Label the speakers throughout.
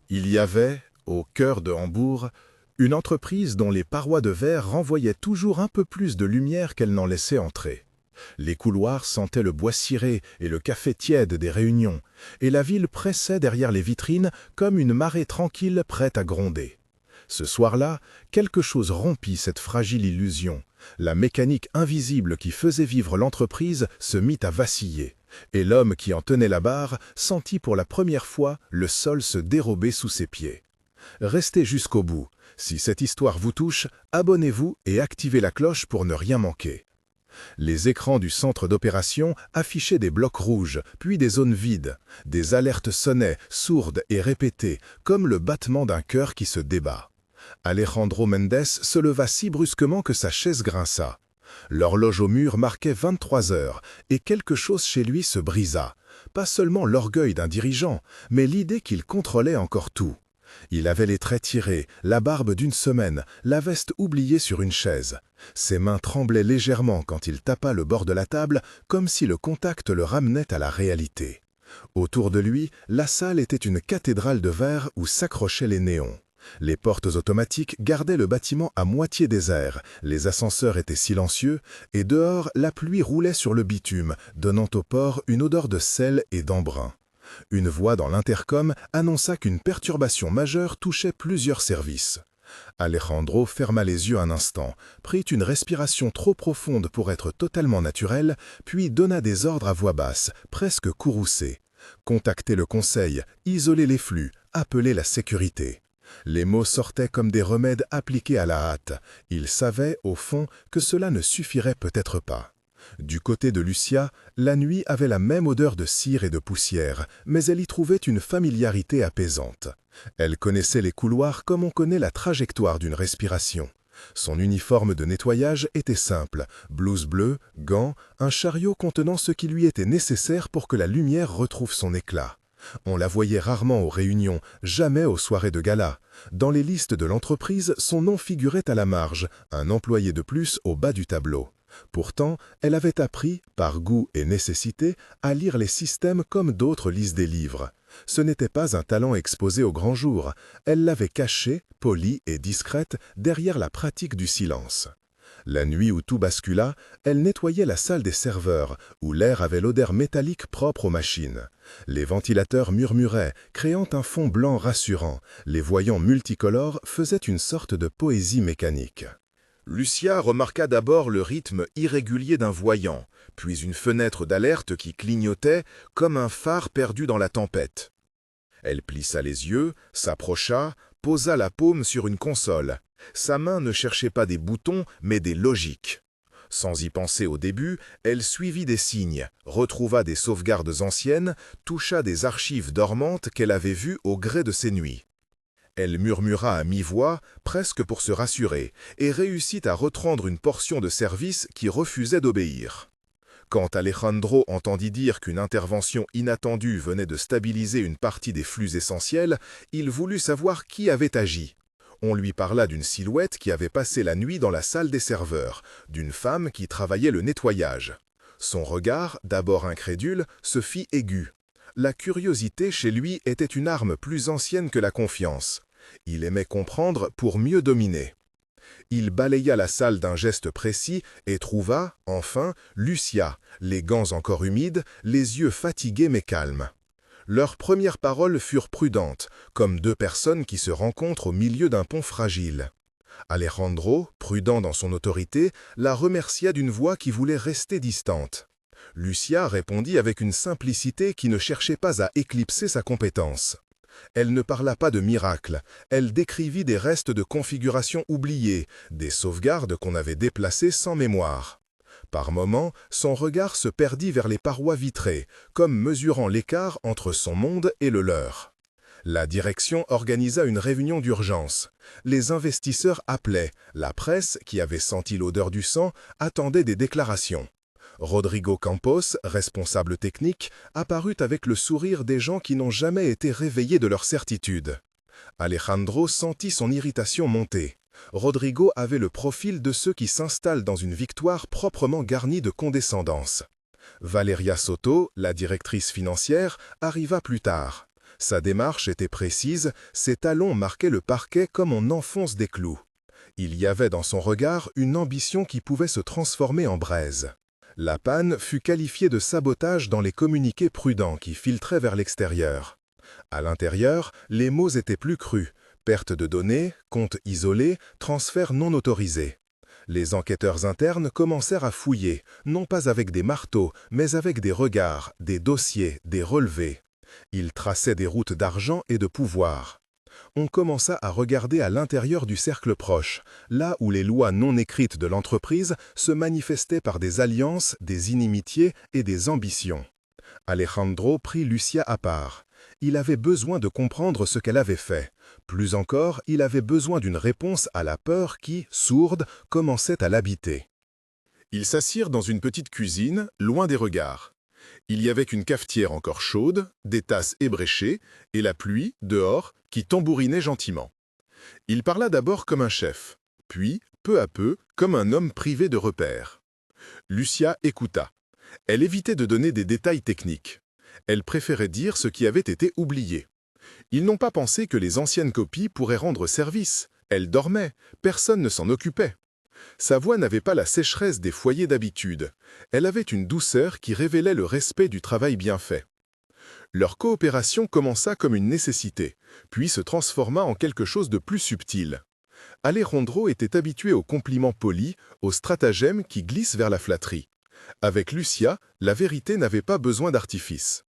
Speaker 1: Il y avait, au cœur de Hambourg, une entreprise dont les parois de verre renvoyaient toujours un peu plus de lumière qu'elles n'en laissaient entrer. Les couloirs sentaient le bois ciré et le café tiède des réunions, et la ville pressait derrière les vitrines comme une marée tranquille prête à gronder. Ce soir-là, quelque chose rompit cette fragile illusion. La mécanique invisible qui faisait vivre l'entreprise se mit à vaciller, et l'homme qui en tenait la barre sentit pour la première fois le sol se dérober sous ses pieds. Restez jusqu'au bout. Si cette histoire vous touche, abonnez-vous et activez la cloche pour ne rien manquer. Les écrans du centre d'opération affichaient des blocs rouges, puis des zones vides. Des alertes sonnaient, sourdes et répétées, comme le battement d'un cœur qui se débat. Alejandro Mendes se leva si brusquement que sa chaise grinça. L'horloge au mur marquait 23 heures, et quelque chose chez lui se brisa. Pas seulement l'orgueil d'un dirigeant, mais l'idée qu'il contrôlait encore tout. Il avait les traits tirés, la barbe d'une semaine, la veste oubliée sur une chaise. Ses mains tremblaient légèrement quand il tapa le bord de la table, comme si le contact le ramenait à la réalité. Autour de lui, la salle était une cathédrale de verre où s'accrochaient les néons. Les portes automatiques gardaient le bâtiment à moitié désert, les ascenseurs étaient silencieux, et dehors, la pluie roulait sur le bitume, donnant au port une odeur de sel et d'embrun. Une voix dans l'intercom annonça qu'une perturbation majeure touchait plusieurs services. Alejandro ferma les yeux un instant, prit une respiration trop profonde pour être totalement naturelle, puis donna des ordres à voix basse, presque courroucés. Contacter le conseil, isoler les flux, appeler la sécurité. Les mots sortaient comme des remèdes appliqués à la hâte. Il savait, au fond, que cela ne suffirait peut-être pas. Du côté de Lucia, la nuit avait la même odeur de cire et de poussière, mais elle y trouvait une familiarité apaisante. Elle connaissait les couloirs comme on connaît la trajectoire d'une respiration. Son uniforme de nettoyage était simple, blouse bleue, gants, un chariot contenant ce qui lui était nécessaire pour que la lumière retrouve son éclat. On la voyait rarement aux réunions, jamais aux soirées de gala. Dans les listes de l'entreprise, son nom figurait à la marge, un employé de plus au bas du tableau. Pourtant, elle avait appris, par goût et nécessité, à lire les systèmes comme d'autres lisent des livres. Ce n'était pas un talent exposé au grand jour, elle l'avait caché, polie et discrète, derrière la pratique du silence. La nuit où tout bascula, elle nettoyait la salle des serveurs, où l'air avait l'odeur métallique propre aux machines. Les ventilateurs murmuraient, créant un fond blanc rassurant. Les voyants multicolores faisaient une sorte de poésie mécanique. Lucia remarqua d'abord le rythme irrégulier d'un voyant, puis une fenêtre d'alerte qui clignotait comme un phare perdu dans la tempête. Elle plissa les yeux, s'approcha, posa la paume sur une console. Sa main ne cherchait pas des boutons, mais des logiques. Sans y penser au début, elle suivit des signes, retrouva des sauvegardes anciennes, toucha des archives dormantes qu'elle avait vues au gré de ses nuits. Elle murmura à mi-voix, presque pour se rassurer, et réussit à reprendre une portion de service qui refusait d'obéir. Quand Alejandro entendit dire qu'une intervention inattendue venait de stabiliser une partie des flux essentiels, il voulut savoir qui avait agi. On lui parla d'une silhouette qui avait passé la nuit dans la salle des serveurs, d'une femme qui travaillait le nettoyage. Son regard, d'abord incrédule, se fit aigu. La curiosité chez lui était une arme plus ancienne que la confiance. Il aimait comprendre pour mieux dominer. Il balaya la salle d'un geste précis et trouva, enfin, Lucia, les gants encore humides, les yeux fatigués mais calmes. Leurs premières paroles furent prudentes, comme deux personnes qui se rencontrent au milieu d'un pont fragile. Alejandro, prudent dans son autorité, la remercia d'une voix qui voulait rester distante. Lucia répondit avec une simplicité qui ne cherchait pas à éclipser sa compétence. Elle ne parla pas de miracle, elle décrivit des restes de configuration oubliés, des sauvegardes qu'on avait déplacées sans mémoire. Par moments, son regard se perdit vers les parois vitrées, comme mesurant l'écart entre son monde et le leur. La direction organisa une réunion d'urgence. Les investisseurs appelaient, la presse, qui avait senti l'odeur du sang, attendait des déclarations. Rodrigo Campos, responsable technique, apparut avec le sourire des gens qui n'ont jamais été réveillés de leur certitude. Alejandro sentit son irritation monter. Rodrigo avait le profil de ceux qui s'installent dans une victoire proprement garnie de condescendance. Valeria Soto, la directrice financière, arriva plus tard. Sa démarche était précise, ses talons marquaient le parquet comme on enfonce des clous. Il y avait dans son regard une ambition qui pouvait se transformer en braise. La panne fut qualifiée de sabotage dans les communiqués prudents qui filtraient vers l'extérieur. À l'intérieur, les mots étaient plus crus. Perte de données, comptes isolés, transferts non autorisés. Les enquêteurs internes commencèrent à fouiller, non pas avec des marteaux, mais avec des regards, des dossiers, des relevés. Ils traçaient des routes d'argent et de pouvoir. On commença à regarder à l'intérieur du cercle proche, là où les lois non écrites de l'entreprise se manifestaient par des alliances, des inimitiés et des ambitions. Alejandro prit Lucia à part. Il avait besoin de comprendre ce qu'elle avait fait. Plus encore, il avait besoin d'une réponse à la peur qui, sourde, commençait à l'habiter. Ils s'assirent dans une petite cuisine, loin des regards. Il y avait une cafetière encore chaude, des tasses ébréchées, et la pluie, dehors, qui tambourinait gentiment. Il parla d'abord comme un chef, puis, peu à peu, comme un homme privé de repères. Lucia écouta. Elle évitait de donner des détails techniques. Elle préférait dire ce qui avait été oublié. Ils n'ont pas pensé que les anciennes copies pourraient rendre service. Elles dormaient, personne ne s'en occupait. Sa voix n'avait pas la sécheresse des foyers d'habitude. Elle avait une douceur qui révélait le respect du travail bien fait. Leur coopération commença comme une nécessité, puis se transforma en quelque chose de plus subtil. Alejandro était habitué aux compliments polis, aux stratagèmes qui glissent vers la flatterie. Avec Lucia, la vérité n'avait pas besoin d'artifice.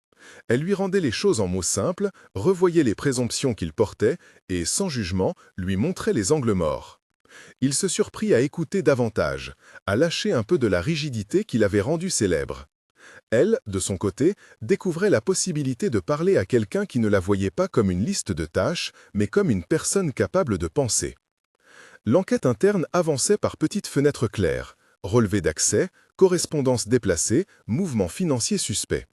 Speaker 1: Elle lui rendait les choses en mots simples, revoyait les présomptions qu'il portait et, sans jugement, lui montrait les angles morts. Il se surprit à écouter davantage, à lâcher un peu de la rigidité qui l'avait rendu célèbre. Elle, de son côté, découvrait la possibilité de parler à quelqu'un qui ne la voyait pas comme une liste de tâches, mais comme une personne capable de penser. L'enquête interne avançait par petites fenêtres claires, relevés d'accès, correspondances déplacées, mouvements financiers suspects.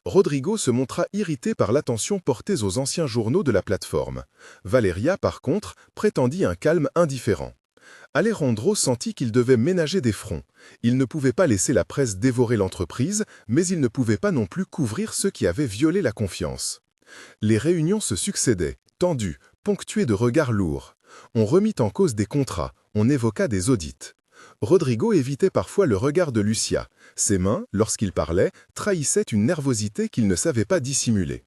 Speaker 1: Rodrigo se montra irrité par l'attention portée aux anciens journaux de la plateforme. Valeria, par contre, prétendit un calme indifférent. Alejandro sentit qu'il devait ménager des fronts. Il ne pouvait pas laisser la presse dévorer l'entreprise, mais il ne pouvait pas non plus couvrir ceux qui avaient violé la confiance. Les réunions se succédaient, tendues, ponctuées de regards lourds. On remit en cause des contrats, on évoqua des audits. Rodrigo évitait parfois le regard de Lucia. Ses mains, lorsqu'il parlait, trahissaient une nervosité qu'il ne savait pas dissimuler.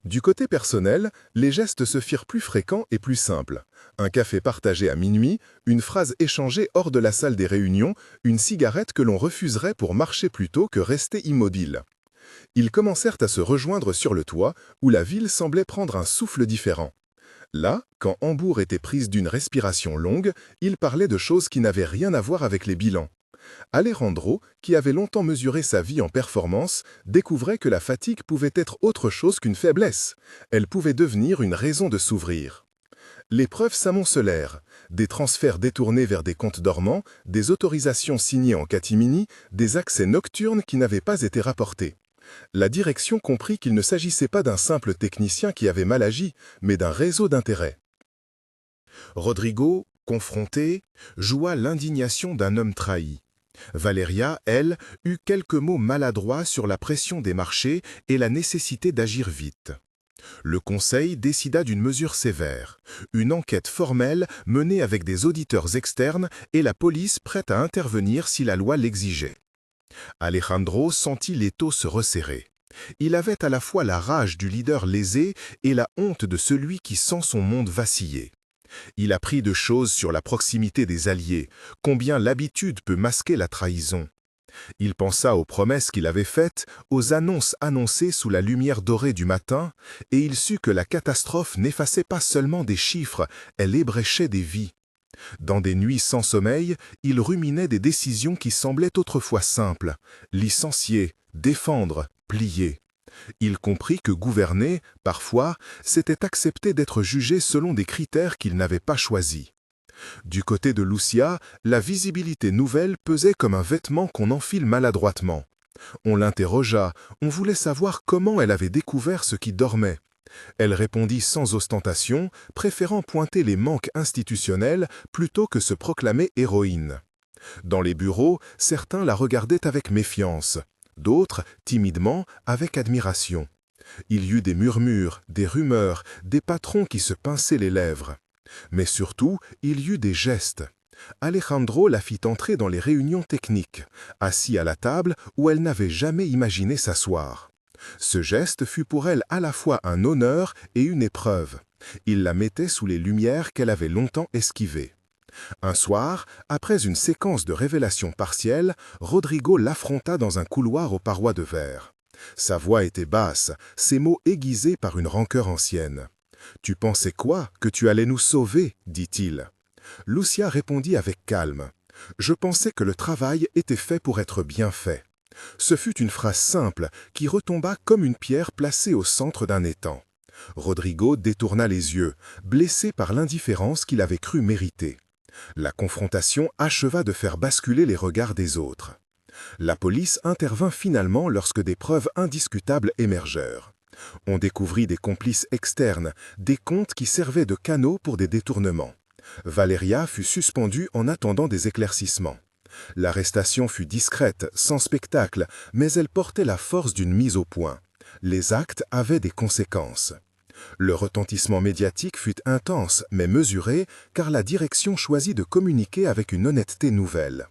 Speaker 1: Du côté personnel, les gestes se firent plus fréquents et plus simples. Un café partagé à minuit, une phrase échangée hors de la salle des réunions, une cigarette que l'on refuserait pour marcher plutôt que rester immobile. Ils commencèrent à se rejoindre sur le toit, où la ville semblait prendre un souffle différent. Là, quand Hambourg était prise d'une respiration longue, il parlait de choses qui n'avaient rien à voir avec les bilans. Alejandro, qui avait longtemps mesuré sa vie en performance, découvrait que la fatigue pouvait être autre chose qu'une faiblesse. Elle pouvait devenir une raison de s'ouvrir. Les preuves s'amoncelèrent. Des transferts détournés vers des comptes dormants, des autorisations signées en catimini, des accès nocturnes qui n'avaient pas été rapportés. La direction comprit qu'il ne s'agissait pas d'un simple technicien qui avait mal agi, mais d'un réseau d'intérêts. Rodrigo, confronté, joua l'indignation d'un homme trahi. Valeria, elle, eut quelques mots maladroits sur la pression des marchés et la nécessité d'agir vite. Le Conseil décida d'une mesure sévère, une enquête formelle menée avec des auditeurs externes et la police prête à intervenir si la loi l'exigeait. Alejandro sentit l'étau se resserrer. Il avait à la fois la rage du leader lésé et la honte de celui qui sent son monde vaciller. Il apprit de choses sur la proximité des alliés, combien l'habitude peut masquer la trahison. Il pensa aux promesses qu'il avait faites, aux annonces annoncées sous la lumière dorée du matin, et il sut que la catastrophe n'effaçait pas seulement des chiffres, elle ébréchait des vies. Dans des nuits sans sommeil, il ruminait des décisions qui semblaient autrefois simples, licencier, défendre, plier. Il comprit que gouverner, parfois, c'était accepter d'être jugé selon des critères qu'il n'avait pas choisis. Du côté de Lucia, la visibilité nouvelle pesait comme un vêtement qu'on enfile maladroitement. On l'interrogea, on voulait savoir comment elle avait découvert ce qui dormait. Elle répondit sans ostentation, préférant pointer les manques institutionnels plutôt que se proclamer héroïne. Dans les bureaux, certains la regardaient avec méfiance, d'autres, timidement, avec admiration. Il y eut des murmures, des rumeurs, des patrons qui se pinçaient les lèvres. Mais surtout, il y eut des gestes. Alejandro la fit entrer dans les réunions techniques, assis à la table où elle n'avait jamais imaginé s'asseoir. Ce geste fut pour elle à la fois un honneur et une épreuve. Il la mettait sous les lumières qu'elle avait longtemps esquivées. Un soir, après une séquence de révélations partielles, Rodrigo l'affronta dans un couloir aux parois de verre. Sa voix était basse, ses mots aiguisés par une rancœur ancienne. « Tu pensais quoi? Que tu allais nous sauver ?» dit-il. Lucia répondit avec calme. « Je pensais que le travail était fait pour être bien fait. » Ce fut une phrase simple qui retomba comme une pierre placée au centre d'un étang. Rodrigo détourna les yeux, blessé par l'indifférence qu'il avait cru mériter. La confrontation acheva de faire basculer les regards des autres. La police intervint finalement lorsque des preuves indiscutables émergèrent. On découvrit des complices externes, des comptes qui servaient de canaux pour des détournements. Valeria fut suspendue en attendant des éclaircissements. L'arrestation fut discrète, sans spectacle, mais elle portait la force d'une mise au point. Les actes avaient des conséquences. Le retentissement médiatique fut intense, mais mesuré, car la direction choisit de communiquer avec une honnêteté nouvelle.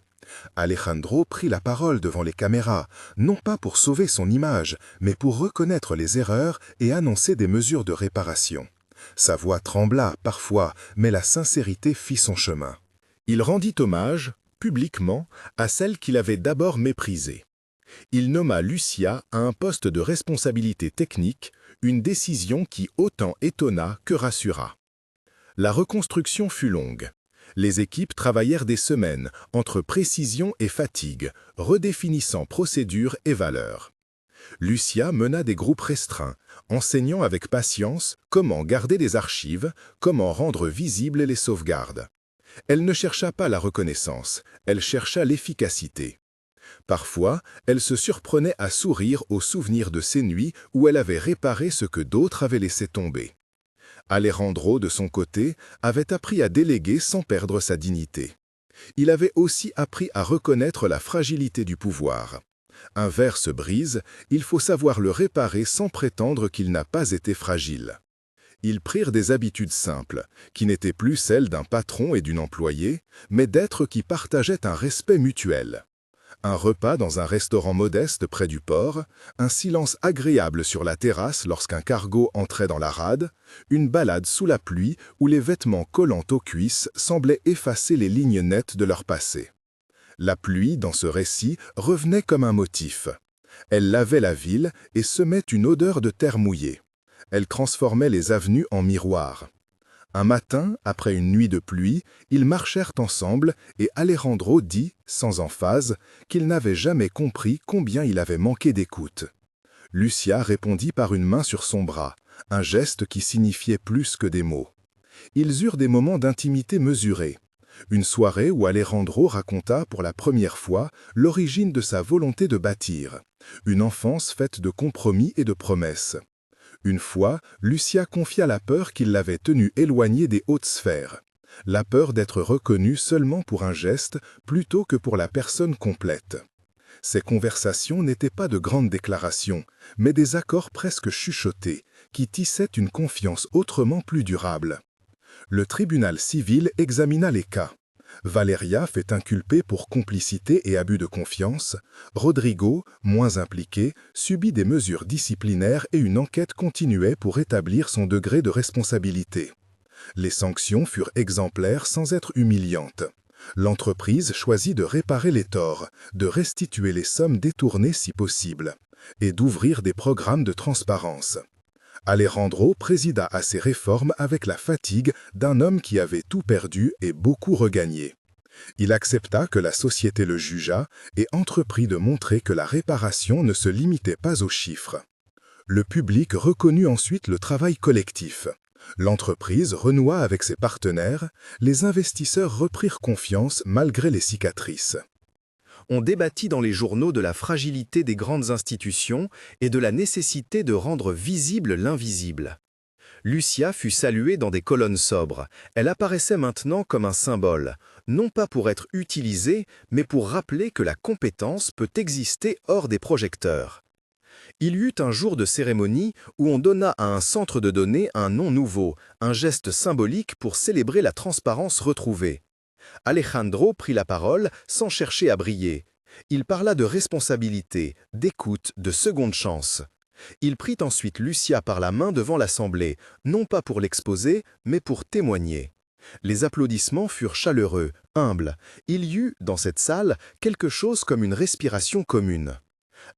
Speaker 1: Alejandro prit la parole devant les caméras, non pas pour sauver son image, mais pour reconnaître les erreurs et annoncer des mesures de réparation. Sa voix trembla parfois, mais la sincérité fit son chemin. Il rendit hommage, publiquement, à celle qu'il avait d'abord méprisée. Il nomma Lucia à un poste de responsabilité technique, une décision qui autant étonna que rassura. La reconstruction fut longue. Les équipes travaillèrent des semaines, entre précision et fatigue, redéfinissant procédures et valeurs. Lucia mena des groupes restreints, enseignant avec patience comment garder des archives, comment rendre visibles les sauvegardes. Elle ne chercha pas la reconnaissance, elle chercha l'efficacité. Parfois, elle se surprenait à sourire au souvenir de ces nuits où elle avait réparé ce que d'autres avaient laissé tomber. Alejandro, de son côté, avait appris à déléguer sans perdre sa dignité. Il avait aussi appris à reconnaître la fragilité du pouvoir. Un verre se brise, il faut savoir le réparer sans prétendre qu'il n'a pas été fragile. Ils prirent des habitudes simples, qui n'étaient plus celles d'un patron et d'une employée, mais d'êtres qui partageaient un respect mutuel. Un repas dans un restaurant modeste près du port, un silence agréable sur la terrasse lorsqu'un cargo entrait dans la rade, une balade sous la pluie où les vêtements collants aux cuisses semblaient effacer les lignes nettes de leur passé. La pluie, dans ce récit, revenait comme un motif. Elle lavait la ville et semait une odeur de terre mouillée. Elle transformait les avenues en miroirs. Un matin, après une nuit de pluie, ils marchèrent ensemble et Alejandro dit, sans emphase, qu'il n'avait jamais compris combien il avait manqué d'écoute. Lucia répondit par une main sur son bras, un geste qui signifiait plus que des mots. Ils eurent des moments d'intimité mesurés. Une soirée où Alejandro raconta pour la première fois l'origine de sa volonté de bâtir, une enfance faite de compromis et de promesses. Une fois, Lucia confia la peur qui l'avait tenue éloignée des hautes sphères. La peur d'être reconnue seulement pour un geste plutôt que pour la personne complète. Ces conversations n'étaient pas de grandes déclarations, mais des accords presque chuchotés, qui tissaient une confiance autrement plus durable. Le tribunal civil examina les cas. Valeria fait inculper pour complicité et abus de confiance. Rodrigo, moins impliqué, subit des mesures disciplinaires et une enquête continuait pour établir son degré de responsabilité. Les sanctions furent exemplaires sans être humiliantes. L'entreprise choisit de réparer les torts, de restituer les sommes détournées si possible, et d'ouvrir des programmes de transparence. Alejandro présida à ces réformes avec la fatigue d'un homme qui avait tout perdu et beaucoup regagné. Il accepta que la société le jugeât et entreprit de montrer que la réparation ne se limitait pas aux chiffres. Le public reconnut ensuite le travail collectif. L'entreprise renoua avec ses partenaires, les investisseurs reprirent confiance malgré les cicatrices. On débattit dans les journaux de la fragilité des grandes institutions et de la nécessité de rendre visible l'invisible. Lucia fut saluée dans des colonnes sobres. Elle apparaissait maintenant comme un symbole, non pas pour être utilisée, mais pour rappeler que la compétence peut exister hors des projecteurs.
Speaker 2: Il y eut un jour de cérémonie où on donna à un centre de données un nom nouveau, un geste symbolique pour célébrer la transparence retrouvée. Alejandro prit la parole sans chercher à briller. Il parla de responsabilité, d'écoute, de seconde chance. Il prit ensuite Lucia par la main devant l'Assemblée, non pas pour l'exposer, mais pour témoigner. Les applaudissements furent chaleureux, humbles. Il y eut, dans cette salle, quelque chose comme une respiration commune.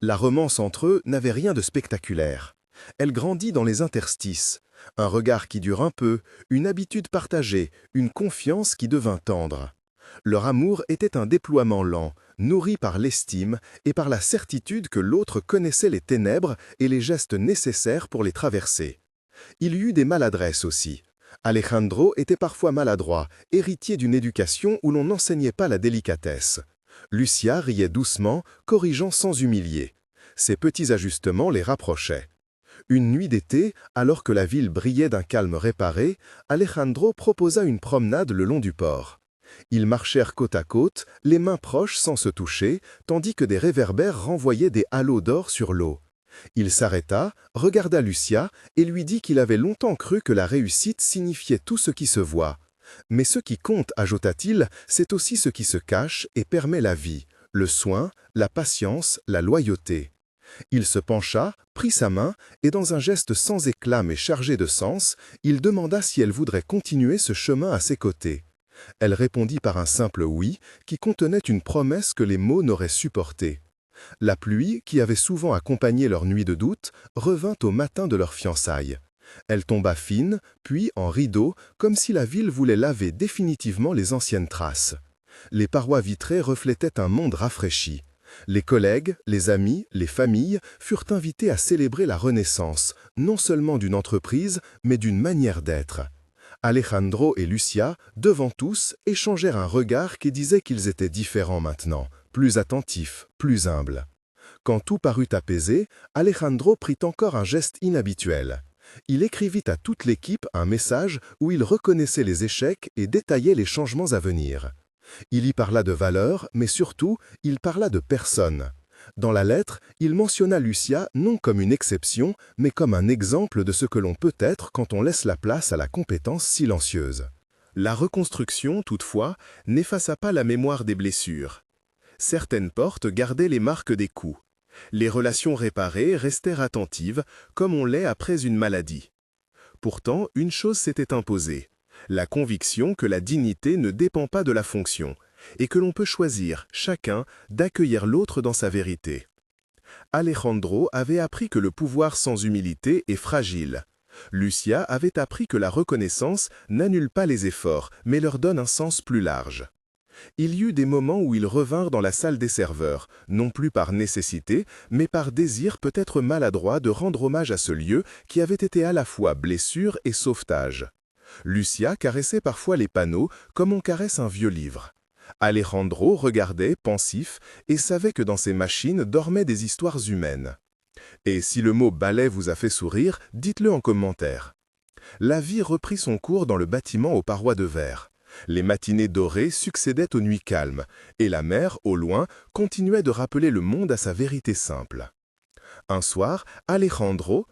Speaker 2: La romance entre eux n'avait rien de spectaculaire. Elle grandit dans les interstices. Un regard qui dure un peu, une habitude partagée, une confiance qui devint tendre. Leur amour était un déploiement lent, nourri par l'estime et par la certitude que l'autre connaissait les ténèbres et les gestes nécessaires pour les traverser. Il y eut des maladresses aussi. Alejandro était parfois maladroit, héritier d'une éducation où l'on n'enseignait pas la délicatesse. Lucia riait doucement, corrigeant sans humilier. Ces petits ajustements les rapprochaient. Une nuit d'été, alors que la ville brillait d'un calme réparé, Alejandro proposa une promenade le long du port. Ils marchèrent côte à côte, les mains proches sans se toucher, tandis que des réverbères renvoyaient des halos d'or sur l'eau. Il s'arrêta, regarda Lucia et lui dit qu'il avait longtemps cru que la réussite signifiait tout ce qui se voit. Mais ce qui compte, ajouta-t-il, c'est aussi ce qui se cache et permet la vie, le soin, la patience, la loyauté. Il se pencha, prit sa main, et dans un geste sans éclat mais chargé de sens, il demanda si elle voudrait continuer ce chemin à ses côtés. Elle répondit par un simple oui, qui contenait une promesse que les mots n'auraient supportée. La pluie, qui avait souvent accompagné leur nuit de doute, revint au matin de leur fiançailles. Elle tomba fine, puis en rideau, comme si la ville voulait laver définitivement les anciennes traces. Les parois vitrées reflétaient un monde rafraîchi. Les collègues, les amis, les familles furent invités à célébrer la renaissance, non seulement d'une entreprise, mais d'une manière d'être. Alejandro et Lucia, devant tous, échangèrent un regard qui disait qu'ils étaient différents maintenant, plus attentifs, plus humbles. Quand tout parut apaisé, Alejandro prit encore un geste inhabituel. Il écrivit à toute l'équipe un message où il reconnaissait les échecs et détaillait les changements à venir. Il y parla de valeurs, mais surtout, il parla de personnes. Dans la lettre, il mentionna Lucia non comme une exception, mais comme un exemple de ce que l'on peut être quand on laisse la place à la compétence silencieuse. La reconstruction, toutefois, n'effaça pas la mémoire des blessures. Certaines portes gardaient les marques des coups. Les relations réparées restèrent attentives, comme on l'est après une maladie. Pourtant, une chose s'était imposée, la conviction que la dignité ne dépend pas de la fonction, et que l'on peut choisir, chacun, d'accueillir l'autre dans sa vérité. Alejandro avait appris que le pouvoir sans humilité est fragile. Lucia avait appris que la reconnaissance n'annule pas les efforts, mais leur donne un sens plus large. Il y eut des moments où ils revinrent dans la salle des serveurs, non plus par nécessité, mais par désir peut-être maladroit de rendre hommage à ce lieu qui avait été à la fois blessure et sauvetage. Lucia caressait parfois les panneaux comme on caresse un vieux livre. Alejandro regardait, pensif, et savait que dans ces machines dormaient des histoires humaines. Et si le mot balai vous a fait sourire, dites-le en commentaire. La vie reprit son cours dans le bâtiment aux parois de verre. Les matinées dorées succédaient aux nuits calmes, et la mer, au loin, continuait de rappeler le monde à sa vérité simple. Un soir, Alejandro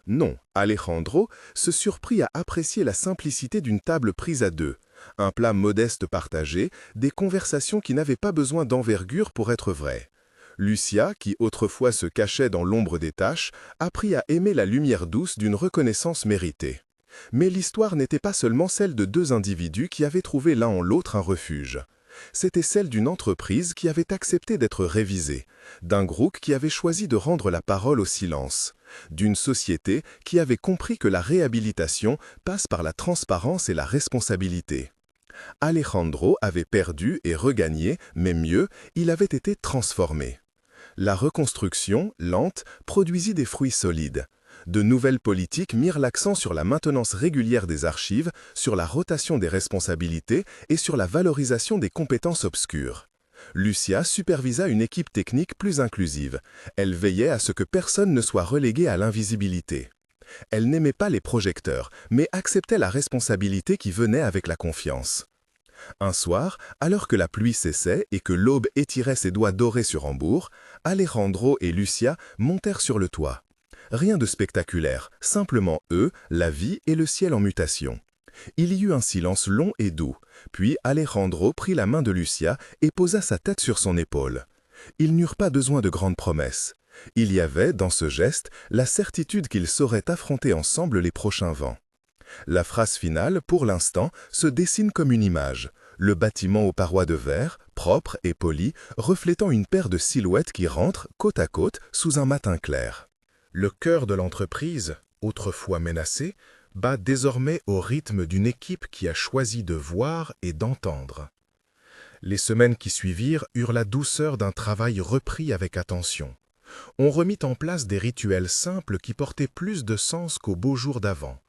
Speaker 2: se surprit à apprécier la simplicité d'une table prise à deux, un plat modeste partagé, des conversations qui n'avaient pas besoin d'envergure pour être vraies. Lucia, qui autrefois se cachait dans l'ombre des tâches, apprit à aimer la lumière douce d'une reconnaissance méritée. Mais l'histoire n'était pas seulement celle de deux individus qui avaient trouvé l'un en l'autre un refuge. C'était celle d'une entreprise qui avait accepté d'être révisée, d'un groupe qui avait choisi de rendre la parole au silence, d'une société qui avait compris que la réhabilitation passe par la transparence et la responsabilité. Alejandro avait perdu et regagné, mais mieux, il avait été transformé. La reconstruction, lente, produisit des fruits solides. De nouvelles politiques mirent l'accent sur la maintenance régulière des archives, sur la rotation des responsabilités et sur la valorisation des compétences obscures. Lucia supervisa une équipe technique plus inclusive. Elle veillait à ce que personne ne soit relégué à l'invisibilité. Elle n'aimait pas les projecteurs, mais acceptait la responsabilité qui venait avec la confiance. Un soir, alors que la pluie cessait et que l'aube étirait ses doigts dorés sur Hambourg, Alejandro et Lucia montèrent sur le toit.
Speaker 1: Rien de spectaculaire, simplement eux, la vie et le ciel en mutation. Il y eut un silence long et doux, puis Alejandro prit la main de Lucia et posa sa tête sur son épaule. Ils n'eurent pas besoin de grandes promesses. Il y avait, dans ce geste, la certitude qu'ils sauraient affronter ensemble les prochains vents. La phrase finale, pour l'instant, se dessine comme une image. Le bâtiment aux parois de verre, propre et poli, reflétant une paire de silhouettes qui rentrent, côte à côte, sous un matin clair. Le cœur de l'entreprise, autrefois menacé, bat désormais au rythme d'une équipe qui a choisi de voir et d'entendre. Les semaines qui suivirent eurent la douceur d'un travail repris avec attention. On remit en place des rituels simples qui portaient plus de sens qu'aux beaux jours d'avant.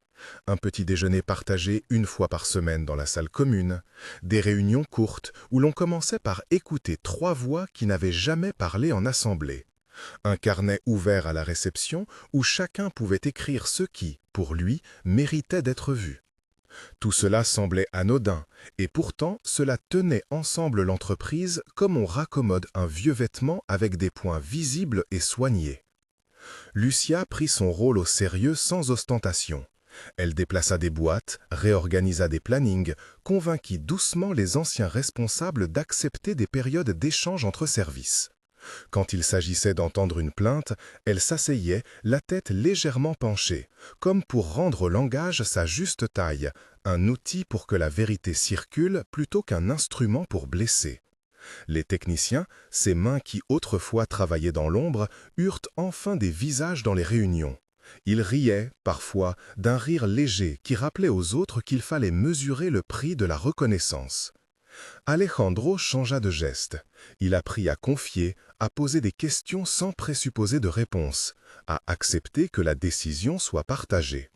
Speaker 1: Un petit déjeuner partagé une fois par semaine dans la salle commune, des réunions courtes où l'on commençait par écouter 3 voix qui n'avaient jamais parlé en assemblée. Un carnet ouvert à la réception où chacun pouvait écrire ce qui, pour lui, méritait d'être vu. Tout cela semblait anodin, et pourtant cela tenait ensemble l'entreprise comme on raccommode un vieux vêtement avec des points visibles et soignés. Lucia prit son rôle au sérieux sans ostentation. Elle déplaça des boîtes, réorganisa des plannings, convainquit doucement les anciens responsables d'accepter des périodes d'échange entre services. Quand il s'agissait d'entendre une plainte, elle s'asseyait, la tête légèrement penchée, comme pour rendre au langage sa juste taille, un outil pour que la vérité circule plutôt qu'un instrument pour blesser. Les techniciens, ces mains qui autrefois travaillaient dans l'ombre, eurent enfin des visages dans les réunions. Ils riaient, parfois, d'un rire léger qui rappelait aux autres qu'il fallait mesurer le prix de la reconnaissance. Alejandro changea de geste. Il apprit à confier, à poser des questions sans présupposer de réponse, à accepter que la décision soit partagée.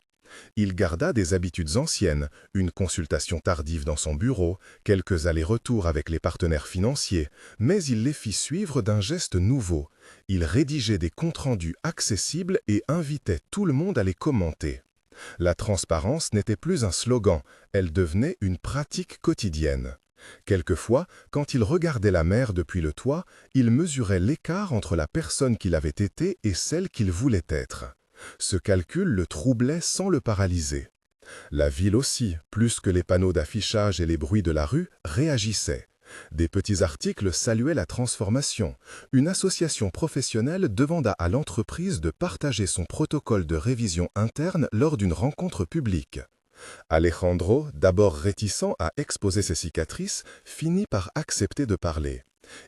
Speaker 1: Il garda des habitudes anciennes, une consultation tardive dans son bureau, quelques allers-retours avec les partenaires financiers, mais il les fit suivre d'un geste nouveau. Il rédigeait des comptes-rendus accessibles et invitait tout le monde à les commenter. La transparence n'était plus un slogan, elle devenait une pratique quotidienne. Quelquefois, quand il regardait la mer depuis le toit, il mesurait l'écart entre la personne qu'il avait été et celle qu'il voulait être. Ce calcul le troublait sans le paralyser. La ville aussi, plus que les panneaux d'affichage et les bruits de la rue, réagissait. Des petits articles saluaient la transformation. Une association professionnelle demanda à l'entreprise de partager son protocole de révision interne lors d'une rencontre publique. Alejandro, d'abord réticent à exposer ses cicatrices, finit par accepter de parler.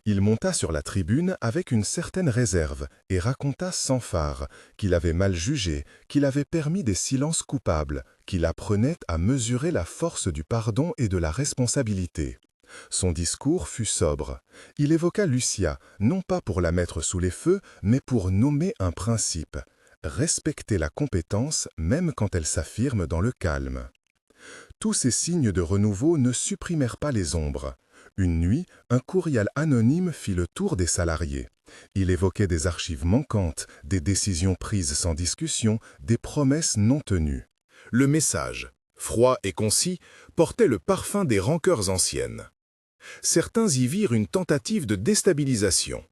Speaker 1: Il monta sur la tribune avec une certaine réserve et raconta sans phare qu'il avait mal jugé, qu'il avait permis des silences coupables, qu'il apprenait à mesurer la force du pardon et de la responsabilité. Son discours fut sobre. Il évoqua Lucia, non pas pour la mettre sous les feux, mais pour nommer un principe. Respecter la compétence même quand elle s'affirme dans le calme. Tous ces signes de renouveau ne supprimèrent pas les ombres. Une nuit, un courriel anonyme fit le tour des salariés. Il évoquait des archives manquantes, des décisions prises sans discussion, des promesses non tenues. Le message, froid et concis, portait le parfum des rancœurs anciennes. Certains y virent une tentative de déstabilisation.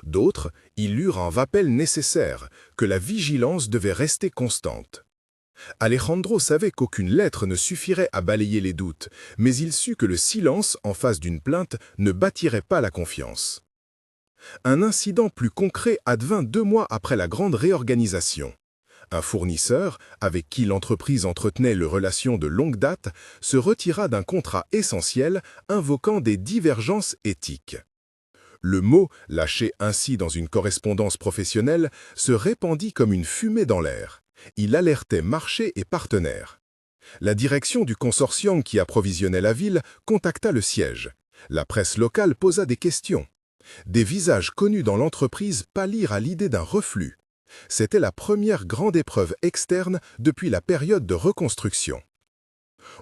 Speaker 1: D'autres y lurent un rappel nécessaire, que la vigilance devait rester constante. Alejandro savait qu'aucune lettre ne suffirait à balayer les doutes, mais il sut que le silence en face d'une plainte ne bâtirait pas la confiance. Un incident plus concret advint 2 mois après la grande réorganisation. Un fournisseur, avec qui l'entreprise entretenait une relation de longue date, se retira d'un contrat essentiel, invoquant des divergences éthiques. Le mot, lâché ainsi dans une correspondance professionnelle, se répandit comme une fumée dans l'air. Il alertait marché et partenaires. La direction du consortium qui approvisionnait la ville contacta le siège. La presse locale posa des questions. Des visages connus dans l'entreprise pâlirent à l'idée d'un reflux. C'était la première grande épreuve externe depuis la période de reconstruction.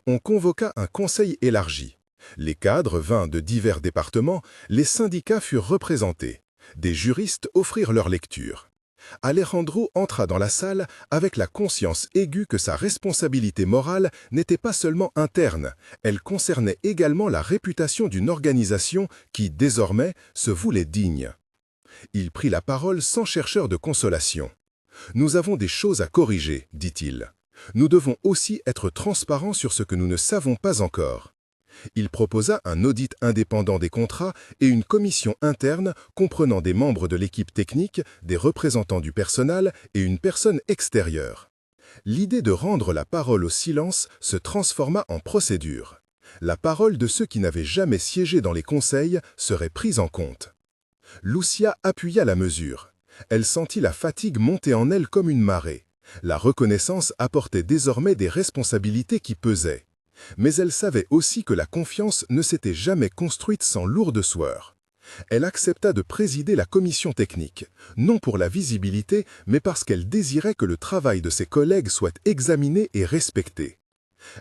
Speaker 1: On convoqua un conseil élargi. Les cadres vinrent de divers départements, les syndicats furent représentés. Des juristes offrirent leur lecture. Alejandro entra dans la salle avec la conscience aiguë que sa responsabilité morale n'était pas seulement interne, elle concernait également la réputation d'une organisation qui, désormais, se voulait digne. Il prit la parole sans chercheur de consolation. Nous avons des choses à corriger, dit-il. Nous devons aussi être transparents sur ce que nous ne savons pas encore. Il proposa un audit indépendant des contrats et une commission interne comprenant des membres de l'équipe technique, des représentants du personnel et une personne extérieure. L'idée de rendre la parole au silence se transforma en procédure. La parole de ceux qui n'avaient jamais siégé dans les conseils serait prise en compte. Lucia appuya la mesure. Elle sentit la fatigue monter en elle comme une marée. La reconnaissance apportait désormais des responsabilités qui pesaient. Mais elle savait aussi que la confiance ne s'était jamais construite sans lourde sueur. Elle accepta de présider la commission technique, non pour la visibilité, mais parce qu'elle désirait que le travail de ses collègues soit examiné et respecté.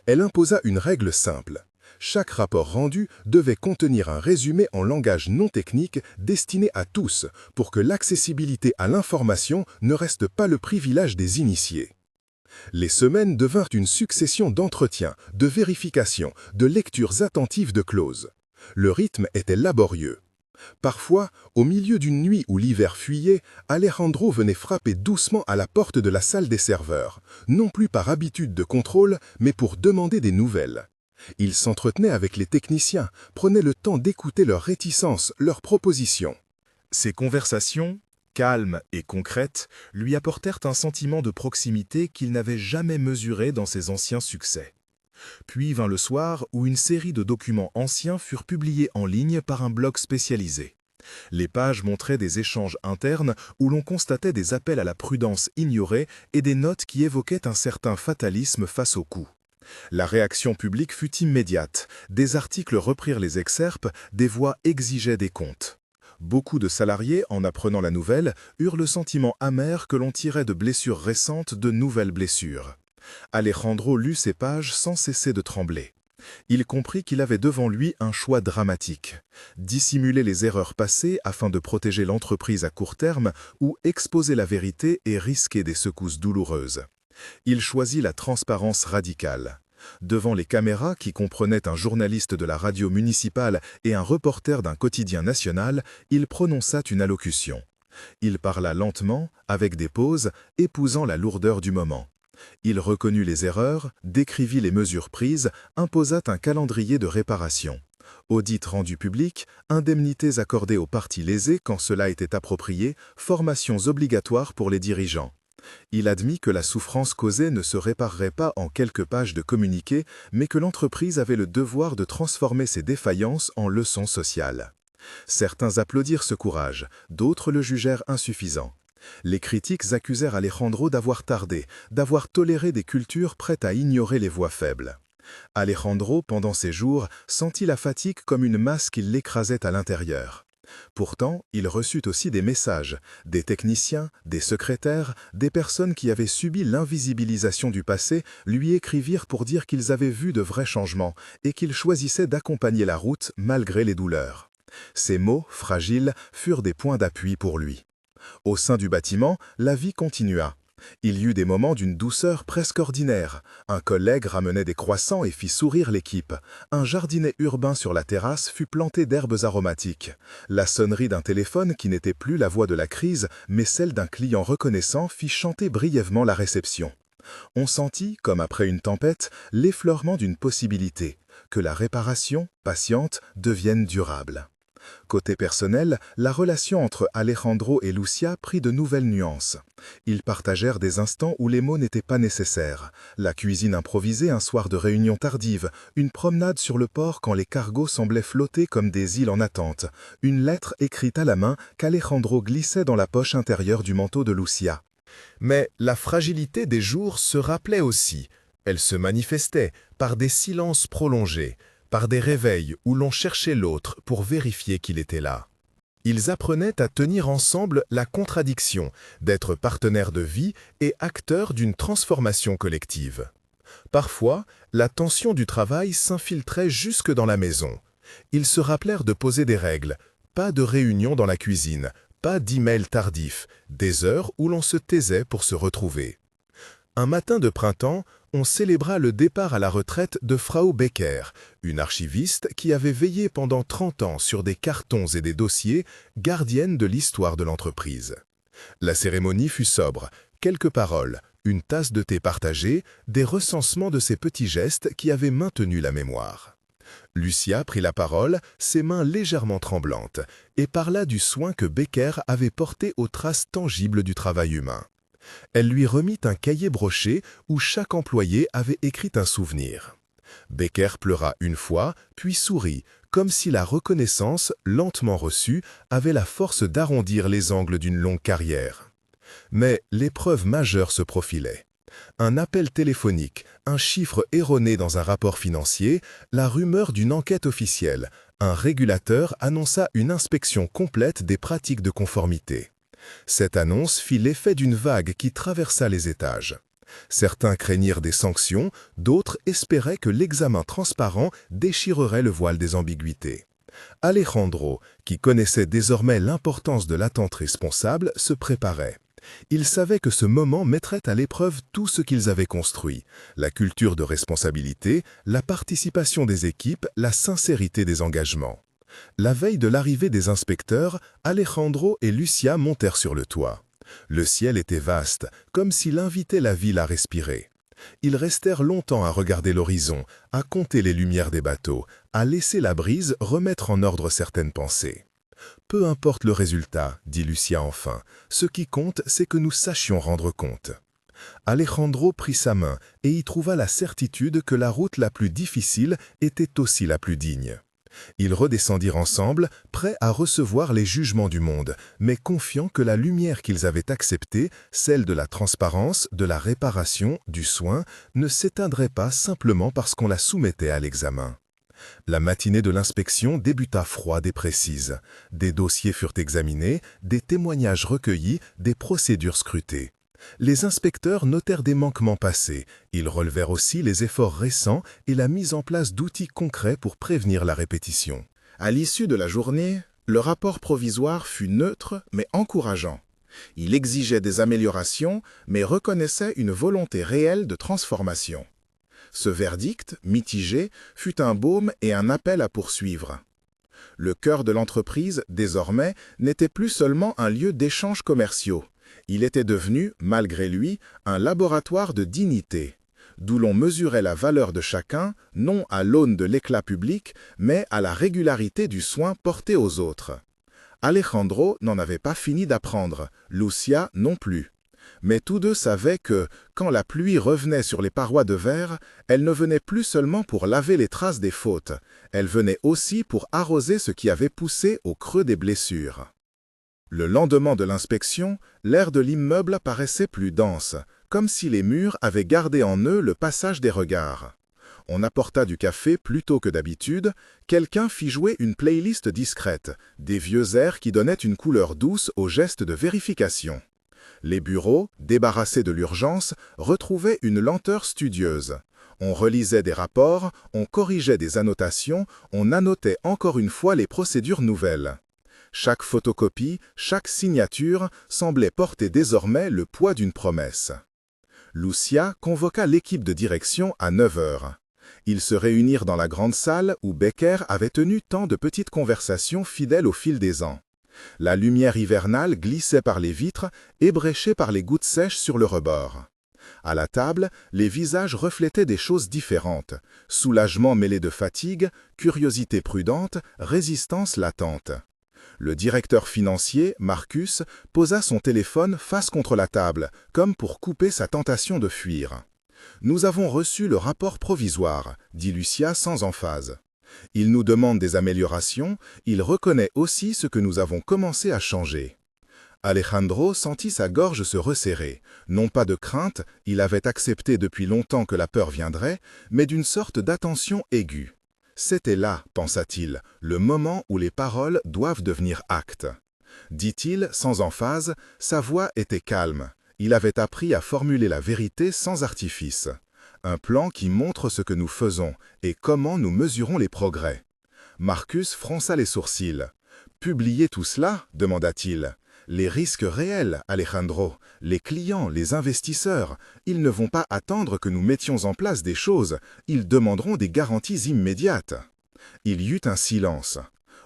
Speaker 1: Elle imposa une règle simple. Chaque rapport rendu devait contenir un résumé en langage non technique destiné à tous pour que l'accessibilité à l'information ne reste pas le privilège des initiés. Les semaines devinrent une succession d'entretiens, de vérifications, de lectures attentives de clauses. Le rythme était laborieux. Parfois, au milieu d'une nuit où l'hiver fuyait, Alejandro venait frapper doucement à la porte de la salle des serveurs, non plus par habitude de contrôle, mais pour demander des nouvelles. Il s'entretenait avec les techniciens, prenait le temps d'écouter leurs réticences, leurs propositions. Ces conversations, calmes et concrètes, lui apportèrent un sentiment de proximité qu'il n'avait jamais mesuré dans ses anciens succès. Puis vint le soir où une série de documents anciens furent publiés en ligne par un blog spécialisé. Les pages montraient des échanges internes où l'on constatait des appels à la prudence ignorés et des notes qui évoquaient un certain fatalisme face au coup. La réaction publique fut immédiate. Des articles reprirent les excerpts, des voix exigeaient des comptes. Beaucoup de salariés, en apprenant la nouvelle, eurent le sentiment amer que l'on tirait de blessures récentes de nouvelles blessures. Alejandro lut ces pages sans cesser de trembler. Il comprit qu'il avait devant lui un choix dramatique. Dissimuler les erreurs passées afin de protéger l'entreprise à court terme ou exposer la vérité et risquer des secousses douloureuses. Il choisit la transparence radicale. Devant les caméras qui comprenaient un journaliste de la radio municipale et un reporter d'un quotidien national, il prononça une allocution. Il parla lentement, avec des pauses, épousant la lourdeur du moment. Il reconnut les erreurs, décrivit les mesures prises, imposa un calendrier de réparation. Audit rendu public, indemnités accordées aux parties lésées quand cela était approprié, formations obligatoires pour les dirigeants. Il admit que la souffrance causée ne se réparerait pas en quelques pages de communiqué, mais que l'entreprise avait le devoir de transformer ses défaillances en leçons sociales. Certains applaudirent ce courage, d'autres le jugèrent insuffisant. Les critiques accusèrent Alejandro d'avoir tardé, d'avoir toléré des cultures prêtes à ignorer les voix faibles. Alejandro, pendant ces jours, sentit la fatigue comme une masse qui l'écrasait à l'intérieur. Pourtant, il reçut aussi des messages, des techniciens, des secrétaires, des personnes qui avaient subi l'invisibilisation du passé lui écrivirent pour dire qu'ils avaient vu de vrais changements et qu'ils choisissaient d'accompagner la route malgré les douleurs. Ces mots, fragiles, furent des points d'appui pour lui. Au sein du bâtiment, la vie continua. Il y eut des moments d'une douceur presque ordinaire. Un collègue ramenait des croissants et fit sourire l'équipe. Un jardinet urbain sur la terrasse fut planté d'herbes aromatiques. La sonnerie d'un téléphone qui n'était plus la voix de la crise, mais celle d'un client reconnaissant fit chanter brièvement la réception. On sentit, comme après une tempête, l'effleurement d'une possibilité, que la réparation, patiente, devienne durable. Côté personnel, la relation entre Alejandro et Lucia prit de nouvelles nuances. Ils partagèrent des instants où les mots n'étaient pas nécessaires. La cuisine improvisée un soir de réunion tardive, une promenade sur le port quand les cargos semblaient flotter comme des îles en attente, une lettre écrite à la main qu'Alejandro glissait dans la poche intérieure du manteau de Lucia. Mais la fragilité des jours se rappelait aussi. Elle se manifestait par des silences prolongés, par des réveils où l'on cherchait l'autre pour vérifier qu'il était là. Ils apprenaient à tenir ensemble la contradiction d'être partenaires de vie et acteurs d'une transformation collective. Parfois, la tension du travail s'infiltrait jusque dans la maison. Ils se rappelèrent de poser des règles, pas de réunion dans la cuisine, pas d'email tardif, des heures où l'on se taisait pour se retrouver. Un matin de printemps, on célébra le départ à la retraite de Frau Becker, une archiviste qui avait veillé pendant 30 ans sur des cartons et des dossiers, gardienne de l'histoire de l'entreprise. La cérémonie fut sobre, Quelques paroles, une tasse de thé partagée, des recensements de ces petits gestes qui avaient maintenu la mémoire. Lucia prit la parole, ses mains légèrement tremblantes, et parla du soin que Becker avait porté aux traces tangibles du travail humain. Elle lui remit un cahier broché où chaque employé avait écrit un souvenir. Becker pleura une fois, puis sourit, comme si la reconnaissance, lentement reçue, avait la force d'arrondir les angles d'une longue carrière. Mais l'épreuve majeure se profilait. Un appel téléphonique, un chiffre erroné dans un rapport financier, la rumeur d'une enquête officielle, un régulateur annonça une inspection complète des pratiques de conformité. Cette annonce fit l'effet d'une vague qui traversa les étages. Certains craignirent des sanctions, d'autres espéraient que l'examen transparent déchirerait le voile des ambiguïtés. Alejandro, qui connaissait désormais l'importance de l'attente responsable, se préparait. Il savait que ce moment mettrait à l'épreuve tout ce qu'ils avaient construit, la culture de responsabilité, la participation des équipes, la sincérité des engagements. La veille de l'arrivée des inspecteurs, Alejandro et Lucia montèrent sur le toit. Le ciel était vaste, comme s'il invitait la ville à respirer. Ils restèrent longtemps à regarder l'horizon, à compter les lumières des bateaux, à laisser la brise remettre en ordre certaines pensées. « Peu importe le résultat, dit Lucia enfin, ce qui compte, c'est que nous sachions rendre compte. » Alejandro prit sa main et y trouva la certitude que la route la plus difficile était aussi la plus digne. Ils redescendirent ensemble, prêts à recevoir les jugements du monde, mais confiants que la lumière qu'ils avaient acceptée, celle de la transparence, de la réparation, du soin, ne s'éteindrait pas simplement parce qu'on la soumettait à l'examen. La matinée de l'inspection débuta froide et précise. Des dossiers furent examinés, des témoignages recueillis, des procédures scrutées. Les inspecteurs notèrent des manquements passés. Ils relevèrent aussi les efforts récents et la mise en place d'outils concrets pour prévenir la répétition.
Speaker 3: À l'issue de la journée, le rapport provisoire fut neutre mais encourageant. Il exigeait des améliorations mais reconnaissait une volonté réelle de transformation. Ce verdict, mitigé, fut un baume et un appel à poursuivre. Le cœur de l'entreprise, désormais, n'était plus seulement un lieu d'échanges commerciaux. Il était devenu, malgré lui, un laboratoire de dignité, d'où l'on mesurait la valeur de chacun, non à l'aune de l'éclat public, mais à la régularité du soin porté aux autres. Alejandro n'en avait pas fini d'apprendre, Lucia non plus. Mais tous deux savaient que, quand la pluie revenait sur les parois de verre, elle ne venait plus seulement pour laver les traces des fautes, elle venait aussi pour arroser ce qui avait poussé au creux des blessures. Le lendemain de l'inspection, l'air de l'immeuble paraissait plus dense, comme si les murs avaient gardé en eux le passage des regards. On apporta du café plus tôt que d'habitude, quelqu'un fit jouer une playlist discrète, des vieux airs qui donnaient une couleur douce au geste de vérification. Les bureaux, débarrassés de l'urgence, retrouvaient une lenteur studieuse. On relisait des rapports, on corrigeait des annotations, on annotait encore une fois les procédures nouvelles. Chaque photocopie, chaque signature semblait porter désormais le poids d'une promesse. Lucia convoqua l'équipe de direction à 9 heures. Ils se réunirent dans la grande salle où Becker avait tenu tant de petites conversations fidèles au fil des ans. La lumière hivernale glissait par les vitres, ébréchée par les gouttes sèches sur le rebord. À la table, les visages reflétaient des choses différentes. Soulagement mêlé de fatigue, curiosité prudente, résistance latente. Le directeur financier, Marcus, posa son téléphone face contre la table, comme pour couper sa tentation de fuir. « Nous avons reçu le rapport provisoire », dit Lucia sans emphase. « Il nous demande des améliorations, il reconnaît aussi ce que nous avons commencé à changer. » Alejandro sentit sa gorge se resserrer, non pas de crainte, il avait accepté depuis longtemps que la peur viendrait, mais d'une sorte d'attention aiguë. C'était là, pensa-t-il, le moment où les paroles doivent devenir actes. Dit-il, sans emphase, sa voix était calme. Il avait appris à formuler la vérité sans artifice. Un plan qui montre ce que nous faisons et comment nous mesurons les progrès. Marcus fronça les sourcils. « Publier tout cela ?» demanda-t-il. « Les risques réels, Alejandro, les clients, les investisseurs, ils ne vont pas attendre que nous mettions en place des choses, ils demanderont des garanties immédiates. » Il y eut un silence.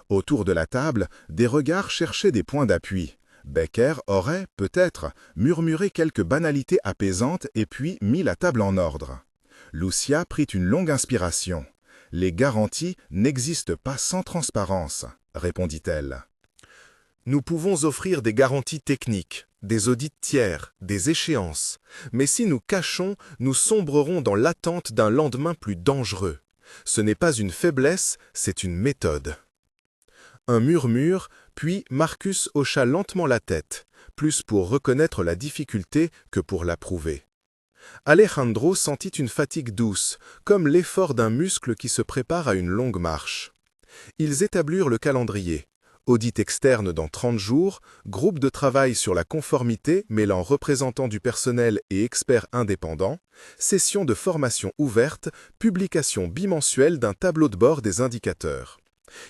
Speaker 3: Autour de la table, des regards cherchaient des points d'appui. Becker aurait, peut-être, murmuré quelques banalités apaisantes et puis mis la table en ordre. Lucia prit une longue inspiration. « Les garanties n'existent pas sans transparence », répondit-elle.
Speaker 2: Nous pouvons offrir des garanties techniques, des audits tiers, des échéances. Mais si nous cachons, nous sombrerons dans l'attente d'un lendemain plus dangereux. Ce n'est pas une faiblesse, c'est une méthode. Un murmure, puis Marcus hocha lentement la tête, plus pour reconnaître la difficulté que pour l'approuver. Alejandro sentit une fatigue douce, comme l'effort d'un muscle qui se prépare à une longue marche. Ils établirent le calendrier. Audit externe dans 30 jours, groupe de travail sur la conformité mêlant représentants du personnel et experts indépendants, session de formation ouverte, publication bimensuelle d'un tableau de bord des indicateurs.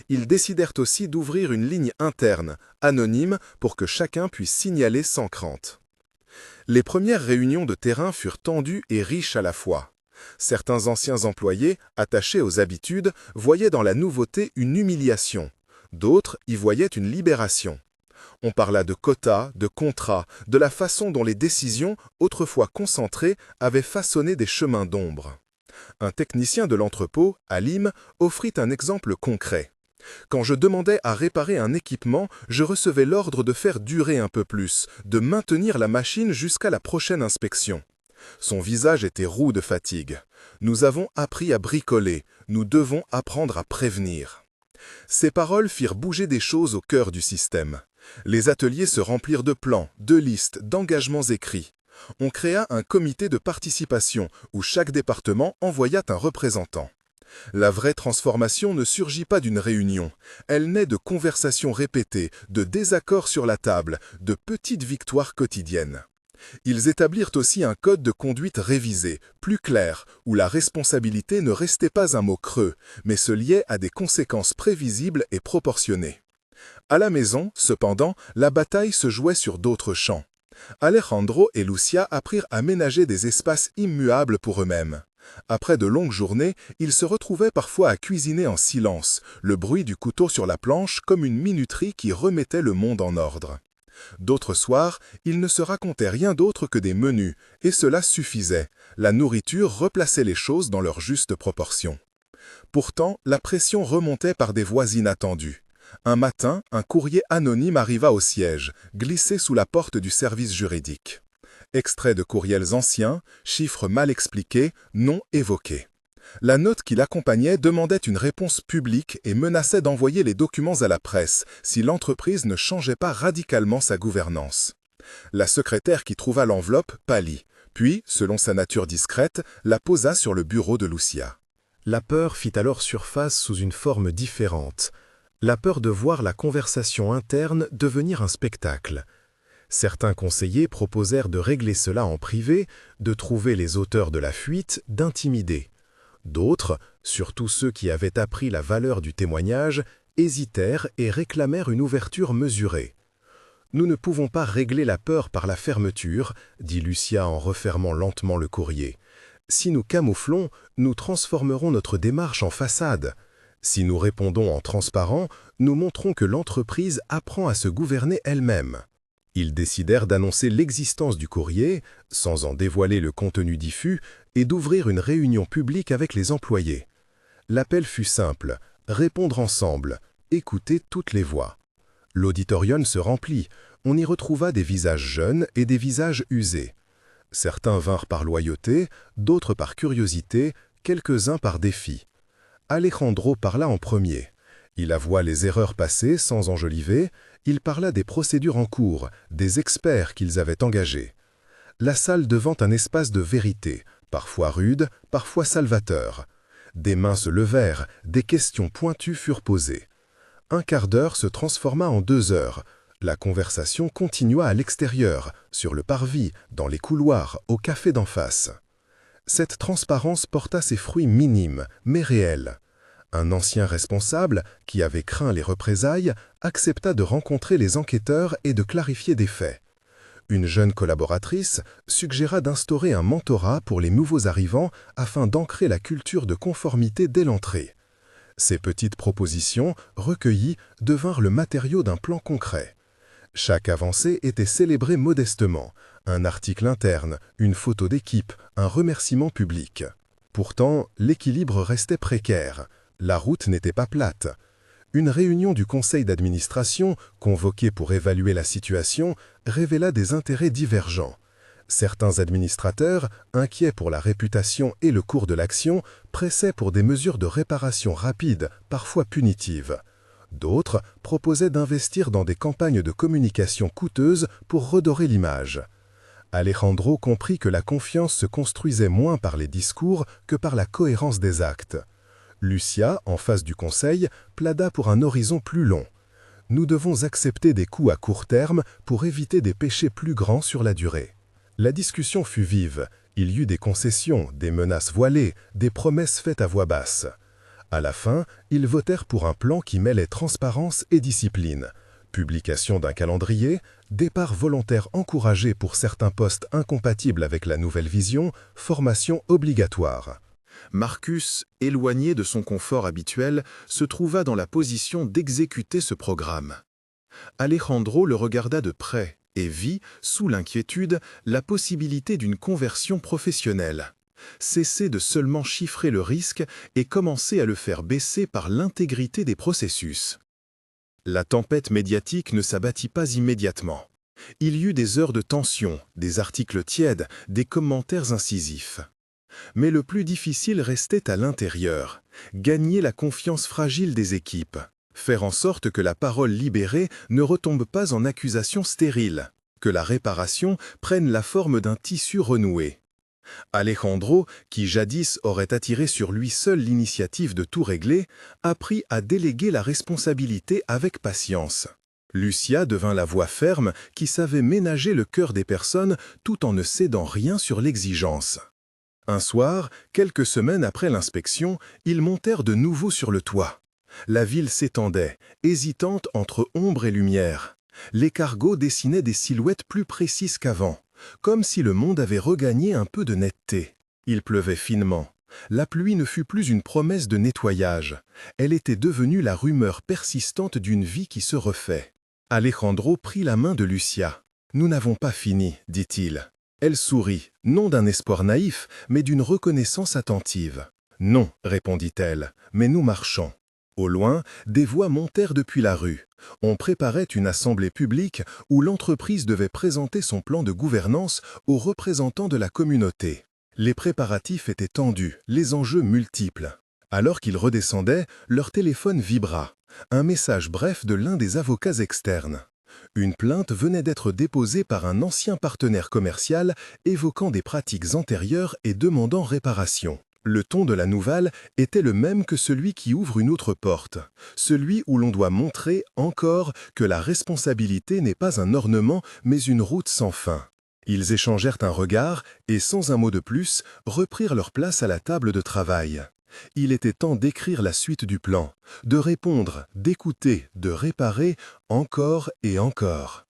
Speaker 2: Ils décidèrent aussi d'ouvrir une ligne interne, anonyme, pour que chacun puisse signaler sans crainte. Les premières réunions de terrain furent tendues et riches à la fois. Certains anciens employés, attachés aux habitudes, voyaient dans la nouveauté une humiliation. D'autres y voyaient une libération. On parla de quotas, de contrats, de la façon dont les décisions, autrefois concentrées, avaient façonné des chemins d'ombre. Un technicien de l'entrepôt, Halim, offrit un exemple concret. Quand je demandais à réparer un équipement, je recevais l'ordre de faire durer un peu plus, de maintenir la machine jusqu'à la prochaine inspection. Son visage était roux de fatigue. Nous avons appris à bricoler, nous devons apprendre à prévenir. Ces paroles firent bouger des choses au cœur du système. Les ateliers se remplirent de plans, de listes, d'engagements écrits. On créa un comité de participation où chaque département envoya un représentant. La vraie transformation ne surgit pas d'une réunion. Elle naît de conversations répétées, de désaccords sur la table, de petites victoires quotidiennes. Ils établirent aussi un code de conduite révisé, plus clair, où la responsabilité ne restait pas un mot creux, mais se liait à des conséquences prévisibles et proportionnées. À la maison, cependant, la bataille se jouait sur d'autres champs. Alejandro et Lucia apprirent à ménager des espaces immuables pour eux-mêmes. Après de longues journées, ils se retrouvaient parfois à cuisiner en silence, le bruit du couteau sur la planche comme une minuterie qui remettait le monde en ordre. D'autres soirs, ils ne se racontaient rien d'autre que des menus, et cela suffisait. La nourriture replaçait les choses dans leur juste proportion. Pourtant, la pression remontait par des voies inattendues. Un matin, un courrier anonyme arriva au siège, glissé sous la porte du service juridique. Extrait de courriels anciens, chiffres mal expliqués, noms évoqués. La note qui l'accompagnait demandait une réponse publique et menaçait d'envoyer les documents à la presse si l'entreprise ne changeait pas radicalement sa gouvernance. La secrétaire qui trouva l'enveloppe pâlit, puis, selon sa nature discrète, la posa sur le bureau de Lucia.
Speaker 1: La peur fit alors surface sous une forme différente. La peur de voir la conversation interne devenir un spectacle. Certains conseillers proposèrent de régler cela en privé, de trouver les auteurs de la fuite, d'intimider. D'autres, surtout ceux qui avaient appris la valeur du témoignage, hésitèrent et réclamèrent une ouverture mesurée. « Nous ne pouvons pas régler la peur par la fermeture », dit Lucia en refermant lentement le courrier. « Si nous camouflons, nous transformerons notre démarche en façade. Si nous répondons en transparent, nous montrons que l'entreprise apprend à se gouverner elle-même. » Ils décidèrent d'annoncer l'existence du courrier, sans en dévoiler le contenu diffus, et d'ouvrir une réunion publique avec les employés. L'appel fut simple, répondre ensemble, écouter toutes les voix. L'auditorium se remplit, on y retrouva des visages jeunes et des visages usés. Certains vinrent par loyauté, d'autres par curiosité, quelques-uns par défi. Alejandro parla en premier. Il avoua les erreurs passées sans enjoliver, il parla des procédures en cours, des experts qu'ils avaient engagés. La salle devint un espace de vérité, parfois rude, parfois salvateur. Des mains se levèrent, des questions pointues furent posées. Un quart d'heure se transforma en 2 heures. La conversation continua à l'extérieur, sur le parvis, dans les couloirs, au café d'en face. Cette transparence porta ses fruits minimes, mais réels. Un ancien responsable, qui avait craint les représailles, accepta de rencontrer les enquêteurs et de clarifier des faits. Une jeune collaboratrice suggéra d'instaurer un mentorat pour les nouveaux arrivants afin d'ancrer la culture de conformité dès l'entrée. Ces petites propositions, recueillies, devinrent le matériau d'un plan concret.
Speaker 2: Chaque avancée était célébrée modestement. Un article interne, une photo d'équipe, un remerciement public. Pourtant, l'équilibre restait précaire. La route n'était pas plate. Une réunion du conseil d'administration, convoquée pour évaluer la situation, révéla des intérêts divergents. Certains administrateurs, inquiets pour la réputation et le cours de l'action, pressaient pour des mesures de réparation rapides, parfois punitives. D'autres proposaient d'investir dans des campagnes de communication coûteuses pour redorer l'image. Alejandro comprit que la confiance se construisait moins par les discours que par la cohérence des actes. Lucia, en face du conseil, plaida pour un horizon plus long. Nous devons accepter des coûts à court terme pour éviter des péchés plus grands sur la durée. La discussion fut vive. Il y eut des concessions, des menaces voilées, des promesses faites à voix basse. À la fin, ils votèrent pour un plan qui mêlait transparence et discipline. Publication d'un calendrier, départ volontaire encouragé pour certains postes incompatibles avec la nouvelle vision, formation obligatoire.
Speaker 1: Marcus, éloigné de son confort habituel, se trouva dans la position d'exécuter ce programme. Alejandro le regarda de près et vit, sous l'inquiétude, la possibilité d'une conversion professionnelle. Cesser de seulement chiffrer le risque et commencer à le faire baisser par l'intégrité des processus. La tempête médiatique ne s'abattit pas immédiatement. Il y eut des heures de tension, des articles tièdes, des commentaires incisifs. Mais le plus difficile restait à l'intérieur, gagner la confiance fragile des équipes, faire en sorte que la parole libérée ne retombe pas en accusation stérile, que la réparation prenne la forme d'un tissu renoué. Alejandro, qui jadis aurait attiré sur lui seul l'initiative de tout régler, apprit à déléguer la responsabilité avec patience. Lucia devint la voix ferme qui savait ménager le cœur des personnes tout en ne cédant rien sur l'exigence. Un soir, quelques semaines après l'inspection, ils montèrent de nouveau sur le toit. La ville s'étendait, hésitante entre ombre et lumière. Les cargos dessinaient des silhouettes plus précises qu'avant, comme si le monde avait regagné un peu de netteté. Il pleuvait finement. La pluie ne fut plus une promesse de nettoyage. Elle était devenue la rumeur persistante d'une vie qui se refait. Alejandro prit la main de Lucia. « Nous n'avons pas fini, dit-il. » Elle sourit, non d'un espoir naïf, mais d'une reconnaissance attentive. « Non, répondit-elle, mais nous marchons. » Au loin, des voix montèrent depuis la rue. On préparait une assemblée publique où l'entreprise devait présenter son plan de gouvernance aux représentants de la communauté. Les préparatifs étaient tendus, les enjeux multiples. Alors qu'ils redescendaient, leur téléphone vibra. Un message bref de l'un des avocats externes. Une plainte venait d'être déposée par un ancien partenaire commercial évoquant des pratiques antérieures et demandant réparation. Le ton de la nouvelle était le même que celui qui ouvre une autre porte, celui où l'on doit montrer encore que la responsabilité n'est pas un ornement mais une route sans fin. Ils échangèrent un regard et, sans un mot de plus, reprirent leur place à la table de travail. Il était temps d'écrire la suite du plan, de répondre, d'écouter, de réparer, encore et encore.